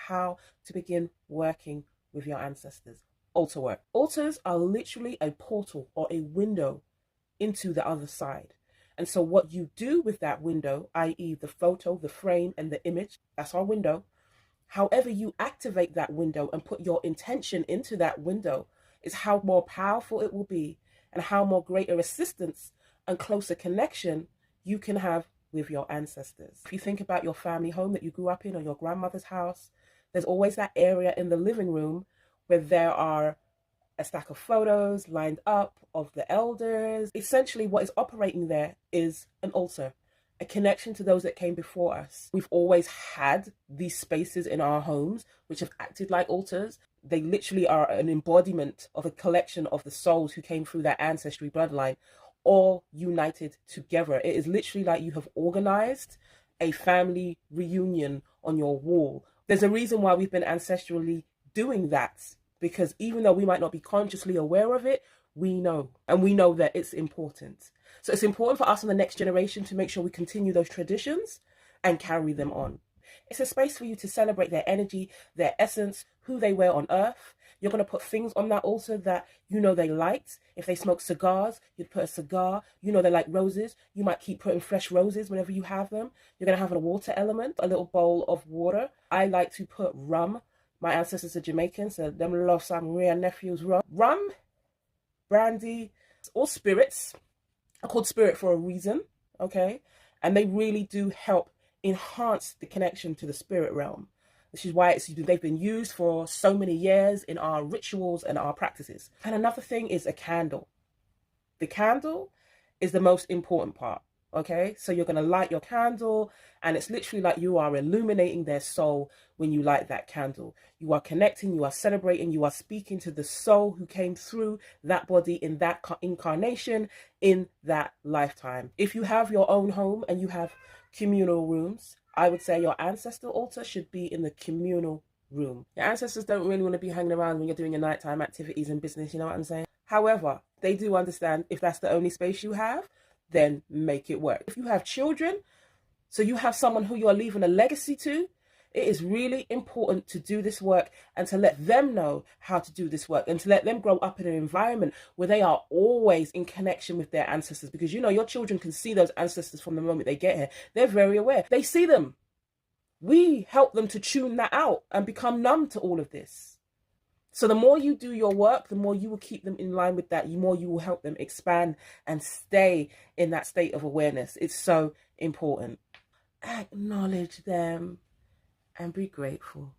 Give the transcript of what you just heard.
how to begin working with your ancestors. Altar work. Altars are literally a portal or a window into the other side. And so what you do with that window, i.e. the photo, the frame, and the image, that's our window. However you activate that window and put your intention into that window is how more powerful it will be and how more greater assistance and closer connection you can have with your ancestors. If you think about your family home that you grew up in or your grandmother's house, there's always that area in the living room where there are a stack of photos lined up of the elders. Essentially, what is operating there is an altar, a connection to those that came before us. We've always had these spaces in our homes which have acted like altars. They literally are an embodiment of a collection of the souls who came through that ancestry bloodline, all united together. It is literally like you have organized a family reunion on your wall. There's a reason why we've been ancestrally doing that, because even though we might not be consciously aware of it, we know, and we know that it's important. So it's important for us and the next generation to make sure we continue those traditions and carry them on. It's a space for you to celebrate their energy, their essence, who they were on earth. You're going to put things on that altar that you know they liked. If they smoke cigars, you'd put a cigar. You know they like roses. You might keep putting fresh roses whenever you have them. You're going to have a water element, a little bowl of water. I like to put rum. My ancestors are Jamaican, so them love some real nephews rum. Rum, brandy, or spirits are called spirit for a reason, okay? And they really do help enhance the connection to the spirit realm. This is why they've been used for so many years in our rituals and our practices. And another thing is a candle. The candle is the most important part, okay? So you're going to light your candle, and it's literally like you are illuminating their soul when you light that candle. You are connecting, you are celebrating, you are speaking to the soul who came through that body in that incarnation, in that lifetime. If you have your own home and you have communal rooms, I would say your ancestor altar should be in the communal room. Your ancestors don't really want to be hanging around when you're doing your nighttime activities and business, you know what I'm saying? However, they do understand if that's the only space you have, then make it work. If you have children, so you have someone who you're leaving a legacy to, it is really important to do this work and to let them know how to do this work and to let them grow up in an environment where they are always in connection with their ancestors, because you know your children can see those ancestors from the moment they get here. They're very aware. They see them. We help them to tune that out and become numb to all of this. So the more you do your work, the more you will keep them in line with that, the more you will help them expand and stay in that state of awareness. It's so important. Acknowledge them and be grateful.